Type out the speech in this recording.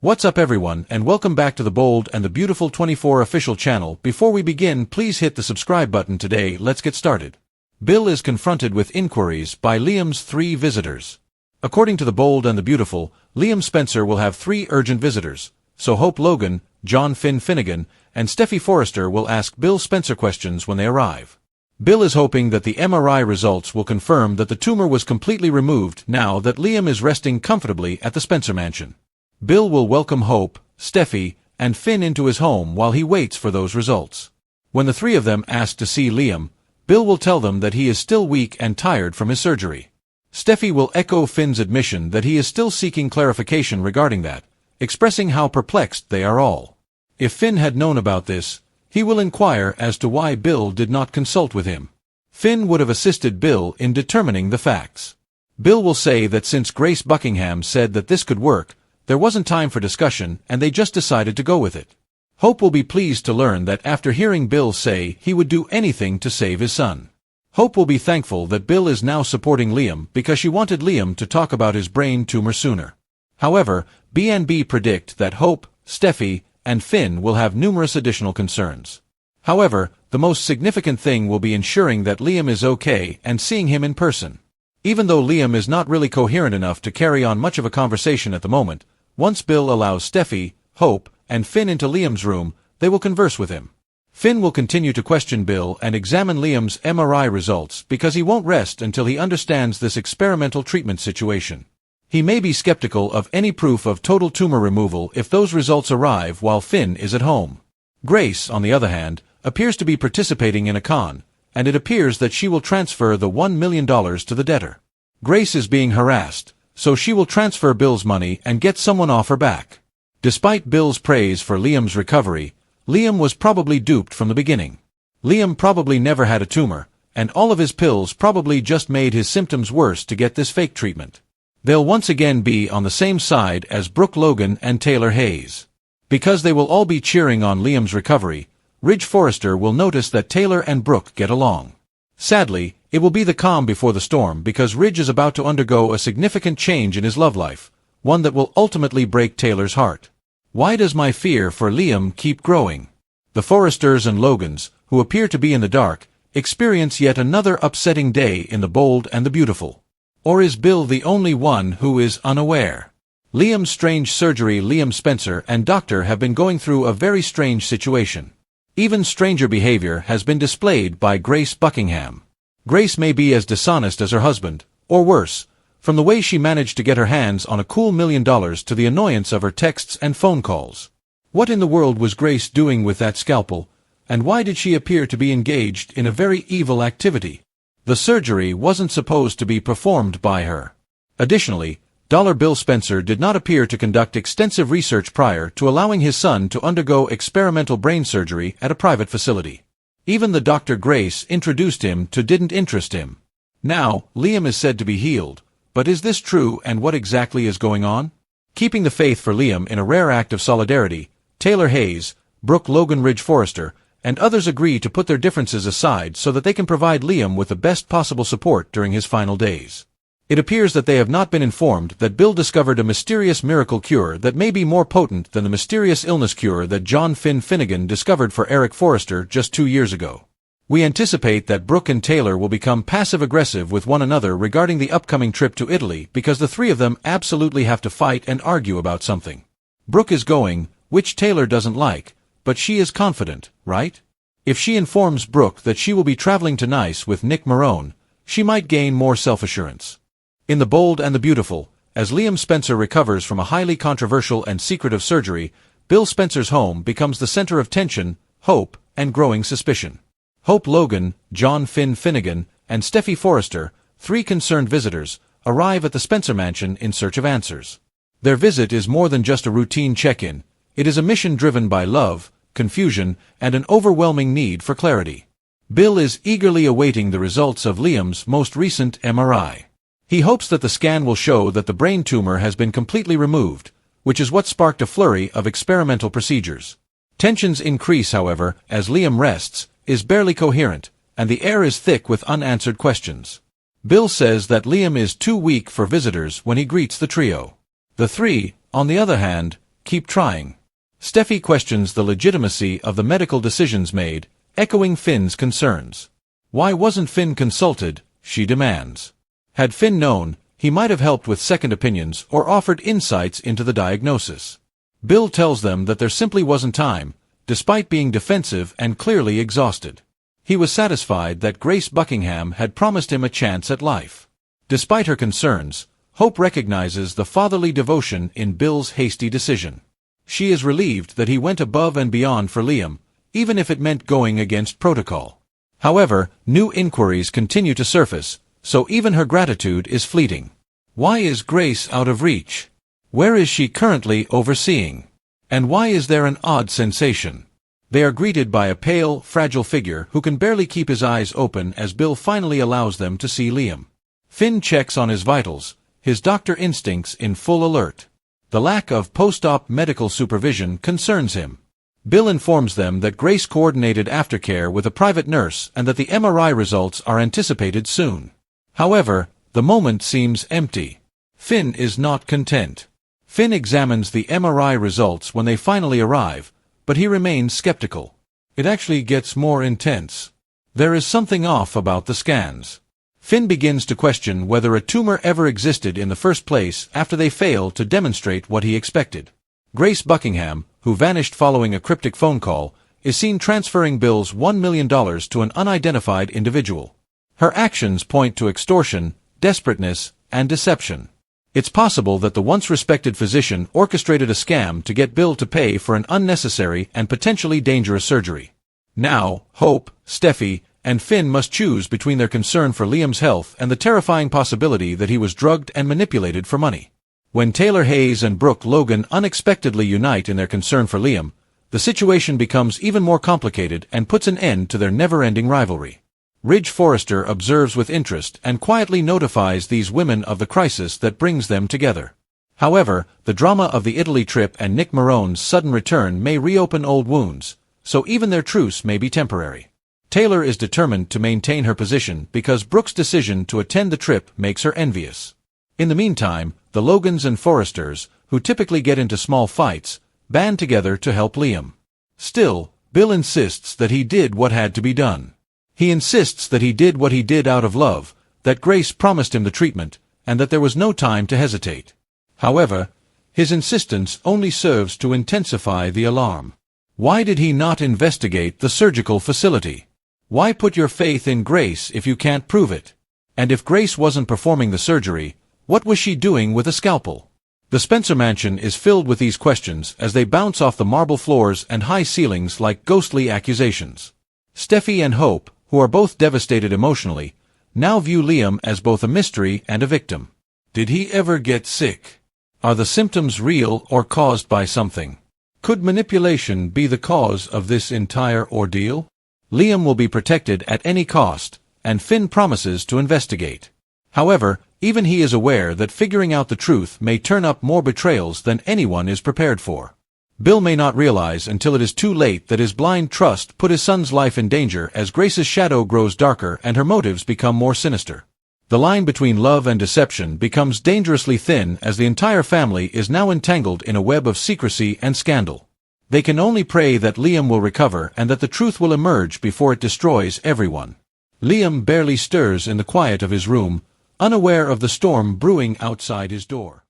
What's up everyone, and welcome back to the Bold and the Beautiful 24 official channel. Before we begin, please hit the subscribe button today. Let's get started. Bill is confronted with inquiries by Liam's 3 visitors. According to the Bold and the Beautiful, Liam Spencer will have 3 urgent visitors, so Hope Logan, John Finn Finnegan, and Steffy Forrester will ask Bill Spencer questions when they arrive. Bill is hoping that the MRI results will confirm that the tumor was completely removed now that Liam is resting comfortably at the Spencer mansion. Bill will welcome Hope, Steffy, and Finn into his home while he waits for those results. When the 3 of them ask to see Liam, Bill will tell them that he is still weak and tired from his surgery. Steffy will echo Finn's admission that he is still seeking clarification regarding that, expressing how perplexed they are all. If Finn had known about this, he will inquire as to why Bill did not consult with him. Finn would have assisted Bill in determining the facts. Bill will say that since Grace Buckingham said that this could work, there wasn't time for discussion and they just decided to go with it. Hope will be pleased to learn that after hearing Bill say he would do anything to save his son. Hope will be thankful that Bill is now supporting Liam because she wanted Liam to talk about his brain tumor sooner. However, B&B predict that Hope, Steffy, and Finn will have numerous additional concerns. However, the most significant thing will be ensuring that Liam is okay and seeing him in person. Even though Liam is not really coherent enough to carry on much of a conversation at the moment, once Bill allows Steffy, Hope, and Finn into Liam's room, they will converse with him. Finn will continue to question Bill and examine Liam's MRI results because he won't rest until he understands this experimental treatment situation. He may be skeptical of any proof of total tumor removal if those results arrive while Finn is at home. Grace, on the other hand, appears to be participating in a con, and it appears that she will transfer the $1 million to the debtor. Grace is being harassed, so she will transfer Bill's money and get someone off her back. Despite Bill's praise for Liam's recovery, Liam was probably duped from the beginning. Liam probably never had a tumor, and all of his pills probably just made his symptoms worse to get this fake treatment. They'll once again be on the same side as Brooke Logan and Taylor Hayes. Because they will all be cheering on Liam's recovery, Ridge Forrester will notice that Taylor and Brooke get along. Sadly, it will be the calm before the storm because Ridge is about to undergo a significant change in his love life, one that will ultimately break Taylor's heart. Why does my fear for Liam keep growing? The Forresters and Logans, who appear to be in the dark, experience yet another upsetting day in the Bold and the Beautiful. Or is Bill the only one who is unaware? Liam's strange surgery. Liam Spencer and Doctor have been going through a very strange situation. Even stranger behavior has been displayed by Grace Buckingham. Grace may be as dishonest as her husband, or worse, from the way she managed to get her hands on a cool $1 million to the annoyance of her texts and phone calls. What in the world was Grace doing with that scalpel, and why did she appear to be engaged in a very evil activity? The surgery wasn't supposed to be performed by her. Additionally, Bill Spencer did not appear to conduct extensive research prior to allowing his son to undergo experimental brain surgery at a private facility. Even the Dr. Grace introduced him to didn't interest him. Now, Liam is said to be healed, but is this true and what exactly is going on? Keeping the faith for Liam in a rare act of solidarity, Taylor Hayes, Brooke Logan, Ridge Forrester, and others agree to put their differences aside so that they can provide Liam with the best possible support during his final days. It appears that they have not been informed that Bill discovered a mysterious miracle cure that may be more potent than the mysterious illness cure that John Finn Finnegan discovered for Eric Forrester just 2 years ago. We anticipate that Brooke and Taylor will become passive-aggressive with one another regarding the upcoming trip to Italy because the 3 of them absolutely have to fight and argue about something. Brooke is going, which Taylor doesn't like, but she is confident, right? If she informs Brooke that she will be traveling to Nice with Nick Marone, she might gain more self-assurance. In the Bold and the Beautiful, as Liam Spencer recovers from a highly controversial and secretive surgery, Bill Spencer's home becomes the center of tension, hope, and growing suspicion. Hope Logan, John Finn Finnegan, and Steffy Forrester, 3 concerned visitors, arrive at the Spencer mansion in search of answers. Their visit is more than just a routine check-in. It is a mission driven by love, confusion, and an overwhelming need for clarity. Bill is eagerly awaiting the results of Liam's most recent MRI. He hopes that the scan will show that the brain tumor has been completely removed, which is what sparked a flurry of experimental procedures. Tensions increase, however, as Liam rests, is barely coherent, and the air is thick with unanswered questions. Bill says that Liam is too weak for visitors when he greets the trio. The 3, on the other hand, keep trying. Steffy questions the legitimacy of the medical decisions made, echoing Finn's concerns. Why wasn't Finn consulted, she demands. Had Finn known, he might have helped with second opinions or offered insights into the diagnosis. Bill tells them that there simply wasn't time, despite being defensive and clearly exhausted. He was satisfied that Grace Buckingham had promised him a chance at life. Despite her concerns, Hope recognizes the fatherly devotion in Bill's hasty decision. She is relieved that he went above and beyond for Liam, even if it meant going against protocol. However, new inquiries continue to surface, so even her gratitude is fleeting. Why is Grace out of reach? Where is she currently overseeing? And why is there an odd sensation? They are greeted by a pale, fragile figure who can barely keep his eyes open as Bill finally allows them to see Liam. Finn checks on his vitals, his doctor instincts in full alert. The lack of post-op medical supervision concerns him. Bill informs them that Grace coordinated aftercare with a private nurse and that the MRI results are anticipated soon. However, the moment seems empty. Finn is not content. Finn examines the MRI results when they finally arrive, but he remains skeptical. It actually gets more intense. There is something off about the scans. Finn begins to question whether a tumor ever existed in the first place after they fail to demonstrate what he expected. Grace Buckingham, who vanished following a cryptic phone call, is seen transferring Bill's $1 million to an unidentified individual. Her actions point to extortion, desperateness, and deception. It's possible that the once-respected physician orchestrated a scam to get Bill to pay for an unnecessary and potentially dangerous surgery. Now, Hope, Steffy, and Finn must choose between their concern for Liam's health and the terrifying possibility that he was drugged and manipulated for money. When Taylor Hayes and Brooke Logan unexpectedly unite in their concern for Liam, the situation becomes even more complicated and puts an end to their never-ending rivalry. Ridge Forrester observes with interest and quietly notifies these women of the crisis that brings them together. However, the drama of the Italy trip and Nick Marone's sudden return may reopen old wounds, so even their truce may be temporary. Taylor is determined to maintain her position because Brooke's decision to attend the trip makes her envious. In the meantime, the Logans and Forresters, who typically get into small fights, band together to help Liam. Still, Bill insists that he did what had to be done. He insists that he did what he did out of love, that Grace promised him the treatment, and that there was no time to hesitate. However, his insistence only serves to intensify the alarm. Why did he not investigate the surgical facility? Why put your faith in Grace if you can't prove it? And if Grace wasn't performing the surgery, what was she doing with a scalpel? The Spencer mansion is filled with these questions as they bounce off the marble floors and high ceilings like ghostly accusations. Steffy and Hope, who are both devastated emotionally, now view Liam as both a mystery and a victim. Did he ever get sick? Are the symptoms real or caused by something? Could manipulation be the cause of this entire ordeal? Liam will be protected at any cost, and Finn promises to investigate. However, even he is aware that figuring out the truth may turn up more betrayals than anyone is prepared for. Bill may not realize until it is too late that his blind trust put his son's life in danger as Grace's shadow grows darker and her motives become more sinister. The line between love and deception becomes dangerously thin as the entire family is now entangled in a web of secrecy and scandal. They can only pray that Liam will recover and that the truth will emerge before it destroys everyone. Liam barely stirs in the quiet of his room, unaware of the storm brewing outside his door.